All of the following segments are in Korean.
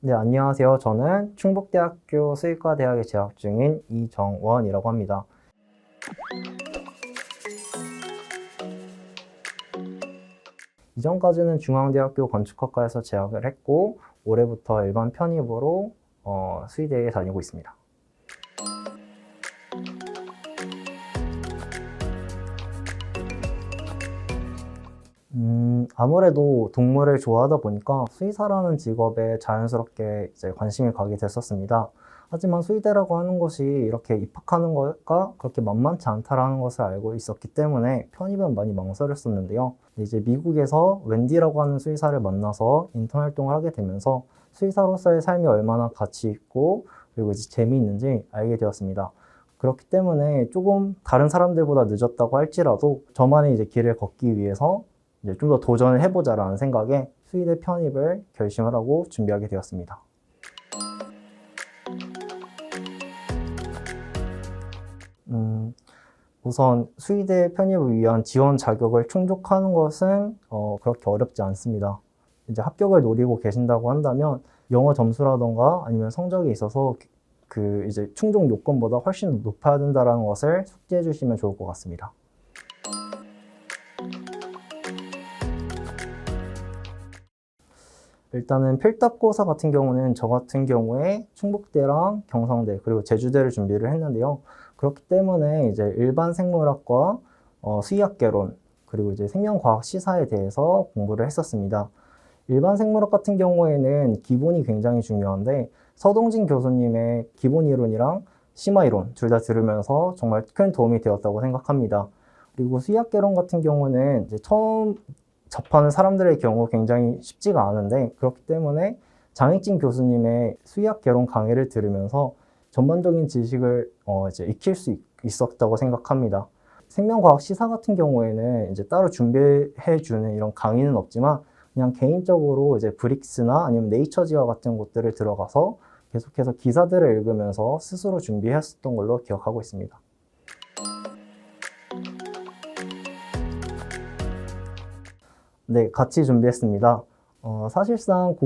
네, 안녕하세요. 저는 충북대학교 수의과대학에 재학 중인 이정원이라고 합니다. 이전까지는 중앙대학교 건축학과에서 재학을 했고, 올해부터 일반 편입으로 수의대에 다니고 있습니다. 아무래도 동물을 좋아하다 보니까 수의사라는 직업에 자연스럽게 이제 관심이 가게 됐었습니다. 하지만 수의대라고 하는 것이 이렇게 입학하는 것과 그렇게 만만치 않다라는 것을 알고 있었기 때문에 편입은 많이 망설였었는데요. 이제 미국에서 웬디라고 하는 수의사를 만나서 인턴 활동을 하게 되면서 수의사로서의 삶이 얼마나 가치 있고 그리고 이제 재미있는지 알게 되었습니다. 그렇기 때문에 조금 다른 사람들보다 늦었다고 할지라도 저만의 이제 길을 걷기 위해서 이제 좀 더 도전을 해보자라는 생각에 수의대 편입을 결심을 하고 준비하게 되었습니다. 우선 수의대 편입을 위한 지원 자격을 충족하는 것은 그렇게 어렵지 않습니다. 이제 합격을 노리고 계신다고 한다면 영어 점수라던가 아니면 성적에 있어서 그 이제 충족 요건보다 훨씬 높아야 된다는 것을 숙지해 주시면 좋을 것 같습니다. 일단은 필답고사 같은 경우는 저 같은 경우에 충북대랑 경상대 그리고 제주대를 준비를 했는데요. 그렇기 때문에 이제 일반 생물학과, 수의학개론 그리고 이제 생명과학 시사에 대해서 공부를 했었습니다. 일반 생물학 같은 경우에는 기본이 굉장히 중요한데 서동진 교수님의 기본 이론이랑 심화 이론 둘 다 들으면서 정말 큰 도움이 되었다고 생각합니다. 그리고 수의학개론 같은 경우는 이제 처음 접하는 사람들의 경우 굉장히 쉽지가 않은데 그렇기 때문에 장익진 교수님의 수의학 개론 강의를 들으면서 전반적인 지식을 이제 익힐 수 있었다고 생각합니다. 생명과학 시사 같은 경우에는 이제 따로 준비해주는 이런 강의는 없지만 그냥 개인적으로 이제 브릭스나 아니면 네이처지와 같은 곳들을 들어가서 계속해서 기사들을 읽으면서 스스로 준비했었던 걸로 기억하고 있습니다. 네, 같이 준비했습니다. 사실상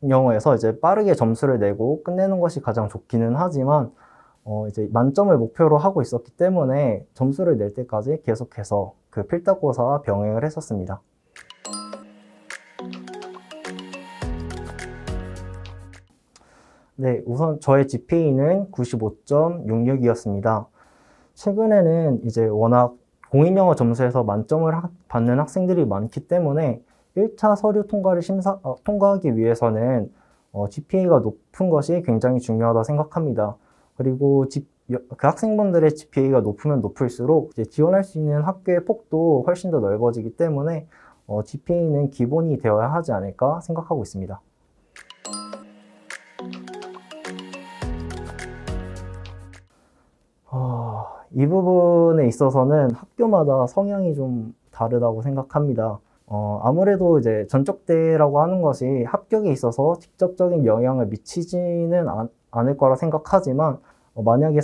영어에서 이제 빠르게 점수를 내고 끝내는 것이 가장 좋기는 하지만, 이제 만점을 목표로 하고 있었기 때문에 점수를 낼 때까지 계속해서 그 필답고사와 병행을 했었습니다. 네, 우선 저의 GPA는 95.66이었습니다. 최근에는 이제 워낙 공인영어 점수에서 만점을 받는 학생들이 많기 때문에 1차 서류 통과를 통과하기 위해서는 GPA가 높은 것이 굉장히 중요하다 생각합니다. 그리고 그 학생분들의 GPA가 높으면 높을수록 이제 지원할 수 있는 학교의 폭도 훨씬 더 넓어지기 때문에 GPA는 기본이 되어야 하지 않을까 생각하고 있습니다. 이 부분에 있어서는 학교마다 성향이 좀 다르다고 생각합니다. 아무래도 이제 전적대라고 하는 것이 합격에 있어서 직접적인 영향을 미치지는 않을 거라 생각하지만, 만약에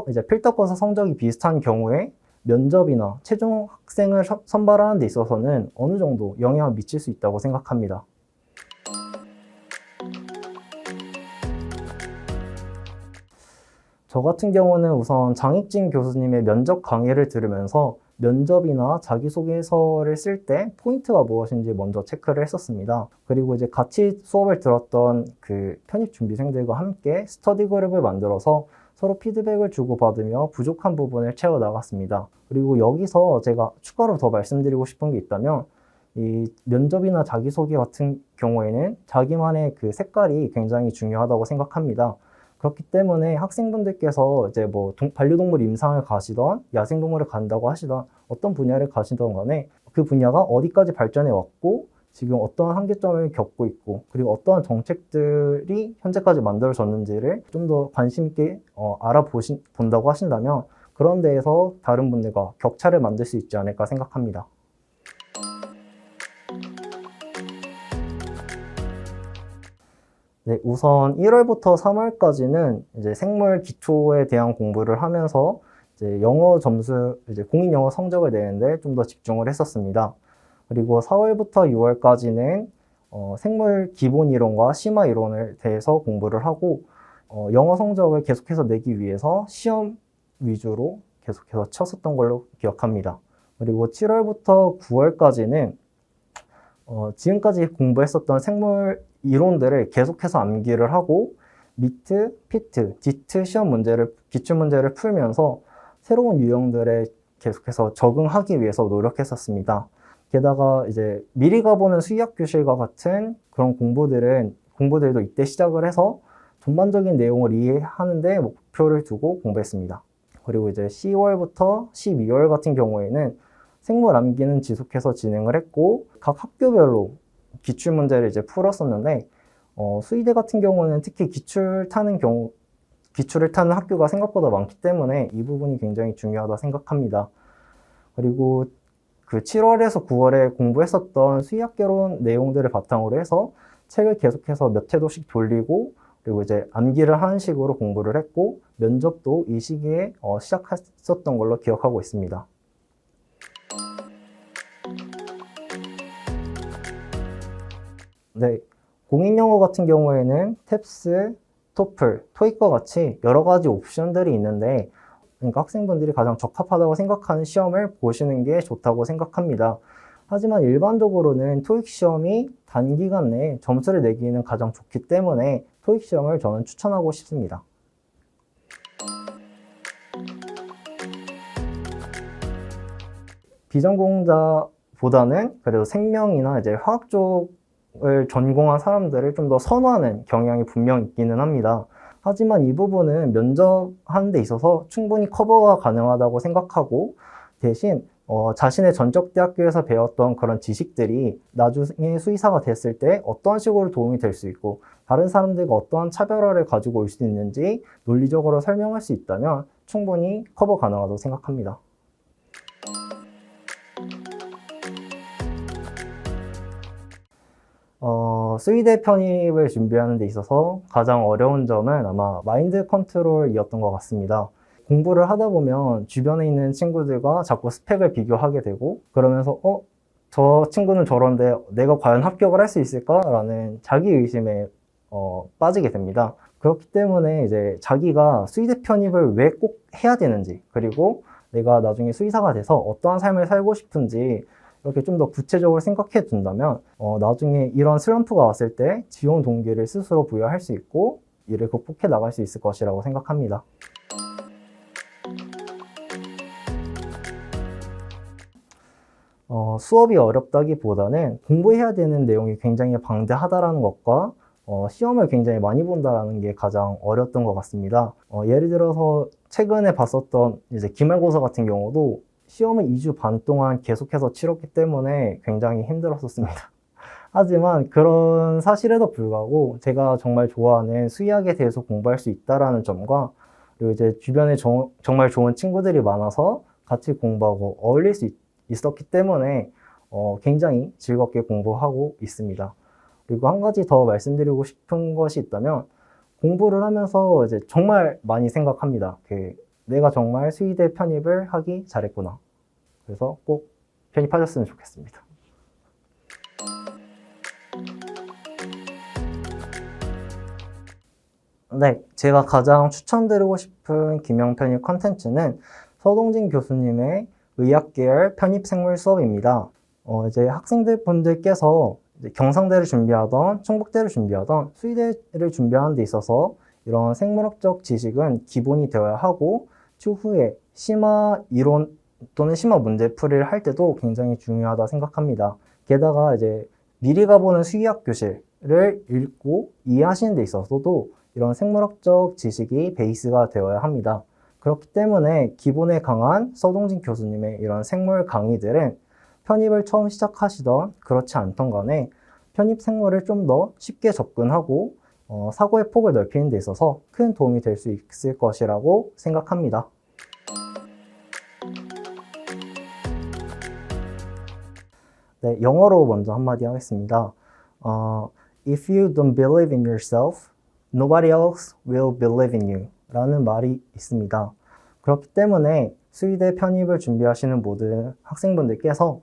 이제 필답고사 성적이 비슷한 경우에 면접이나 최종 학생을 선발하는 데 있어서는 어느 정도 영향을 미칠 수 있다고 생각합니다. 저 같은 경우는 우선 장익진 교수님의 면접 강의를 들으면서 면접이나 자기소개서를 쓸 때 포인트가 무엇인지 먼저 체크를 했었습니다. 그리고 이제 같이 수업을 들었던 그 편입 준비생들과 함께 스터디 그룹을 만들어서 서로 피드백을 주고받으며 부족한 부분을 채워 나갔습니다. 그리고 여기서 제가 추가로 더 말씀드리고 싶은 게 있다면 이 면접이나 자기소개 같은 경우에는 자기만의 그 색깔이 굉장히 중요하다고 생각합니다. 그렇기 때문에 학생분들께서 이제 뭐 반려동물 임상을 가시던 야생동물을 간다고 하시던 어떤 분야를 가시던 간에 그 분야가 어디까지 발전해 왔고 지금 어떠한 한계점을 겪고 있고 그리고 어떠한 정책들이 현재까지 만들어졌는지를 좀 더 관심 있게 본다고 하신다면 그런 데에서 다른 분들과 격차를 만들 수 있지 않을까 생각합니다. 네, 우선 1월부터 3월까지는 이제 생물 기초에 대한 공부를 하면서 이제 이제 공인 영어 성적을 내는데 좀 더 집중을 했었습니다. 그리고 4월부터 6월까지는 생물 기본 이론과 심화 이론을 대해서 공부를 하고 영어 성적을 계속해서 내기 위해서 시험 위주로 계속해서 쳤었던 걸로 기억합니다. 그리고 7월부터 9월까지는 지금까지 공부했었던 생물 이론들을 계속해서 암기를 하고 미트, 피트, 디트 시험 문제를, 기출문제를 풀면서 새로운 유형들에 계속해서 적응하기 위해서 노력했었습니다. 게다가 이제 미리 가보는 수의학 교실과 같은 그런 공부들도 이때 시작을 해서 전반적인 내용을 이해하는 데 목표를 두고 공부했습니다. 그리고 이제 10월부터 12월 같은 경우에는 생물 암기는 지속해서 진행을 했고 각 학교별로 기출 문제를 이제 풀었었는데 수의대 같은 경우는 특히 기출을 타는 학교가 생각보다 많기 때문에 이 부분이 굉장히 중요하다 생각합니다. 그리고 그 7월에서 9월에 공부했었던 수의학개론 내용들을 바탕으로 해서 책을 계속해서 몇 회도씩 돌리고 그리고 이제 암기를 하는 식으로 공부를 했고 면접도 이 시기에 시작했었던 걸로 기억하고 있습니다. 네, 공인영어 같은 경우에는 탭스, 토플, 토익과 같이 여러 가지 옵션들이 있는데 그러니까 학생분들이 가장 적합하다고 생각하는 시험을 보시는 게 좋다고 생각합니다. 하지만 일반적으로는 토익 시험이 단기간 내에 점수를 내기는 가장 좋기 때문에 토익 시험을 저는 추천하고 싶습니다. 비전공자보다는 그래도 생명이나 이제 화학 쪽을 전공한 사람들을 좀 더 선호하는 경향이 분명 있기는 합니다. 하지만 이 부분은 면접하는 데 있어서 충분히 커버가 가능하다고 생각하고 대신 자신의 전적 대학교에서 배웠던 그런 지식들이 나중에 수의사가 됐을 때 어떤 식으로 도움이 될 수 있고 다른 사람들과 어떠한 차별화를 가지고 올 수 있는지 논리적으로 설명할 수 있다면 충분히 커버 가능하다고 생각합니다. 수의대 편입을 준비하는 데 있어서 가장 어려운 점은 아마 마인드 컨트롤이었던 것 같습니다. 공부를 하다 보면 주변에 있는 친구들과 자꾸 스펙을 비교하게 되고 그러면서 저 친구는 저런데 내가 과연 합격을 할 수 있을까라는 자기의심에 빠지게 됩니다. 그렇기 때문에 이제 자기가 수의대 편입을 왜 꼭 해야 되는지 그리고 내가 나중에 수의사가 돼서 어떠한 삶을 살고 싶은지 이렇게 좀 더 구체적으로 생각해 둔다면 나중에 이런 슬럼프가 왔을 때 지원 동기를 스스로 부여할 수 있고 이를 극복해 나갈 수 있을 것이라고 생각합니다. 수업이 어렵다기보다는 공부해야 되는 내용이 굉장히 방대하다는 것과 시험을 굉장히 많이 본다는 게 가장 어려웠던 것 같습니다. 예를 들어서 최근에 봤었던 이제 기말고사 같은 경우도 시험을 2주 반 동안 계속해서 치렀기 때문에 굉장히 힘들었었습니다. 하지만 그런 사실에도 불구하고 제가 정말 좋아하는 수의학에 대해서 공부할 수 있다는 점과 그리고 이제 주변에 정말 좋은 친구들이 많아서 같이 공부하고 어울릴 수 있었기 때문에 굉장히 즐겁게 공부하고 있습니다. 그리고 한 가지 더 말씀드리고 싶은 것이 있다면 공부를 하면서 이제 정말 많이 생각합니다. 내가 정말 수의대 편입을 하기 잘했구나. 그래서 꼭 편입하셨으면 좋겠습니다. 네, 제가 가장 추천드리고 싶은 기명 편입 컨텐츠는 서동진 교수님의 의학계열 편입생물 수업입니다. 이제 학생들 분들께서 경상대를 준비하던, 충북대를 준비하던, 수의대를 준비하는 데 있어서 이런 생물학적 지식은 기본이 되어야 하고 추후에 심화 이론 또는 심화 문제풀이를 할 때도 굉장히 중요하다 생각합니다. 게다가 이제 미리 가보는 수의학 교실을 읽고 이해하시는 데 있어서도 이런 생물학적 지식이 베이스가 되어야 합니다. 그렇기 때문에 기본에 강한 서동진 교수님의 이런 생물 강의들은 편입을 처음 시작하시던 그렇지 않던 간에 편입 생물을 좀 더 쉽게 접근하고 사고의 폭을 넓히는 데 있어서 큰 도움이 될 수 있을 것이라고 생각합니다. 네, 영어로 먼저 한마디 하겠습니다. If you don't believe in yourself, nobody else will believe in you 라는 말이 있습니다. 그렇기 때문에 수의대 편입을 준비하시는 모든 학생분들께서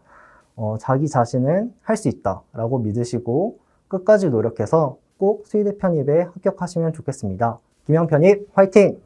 자기 자신은 할 수 있다 라고 믿으시고 끝까지 노력해서 꼭 수의대 편입에 합격하시면 좋겠습니다. 김영 편입 화이팅!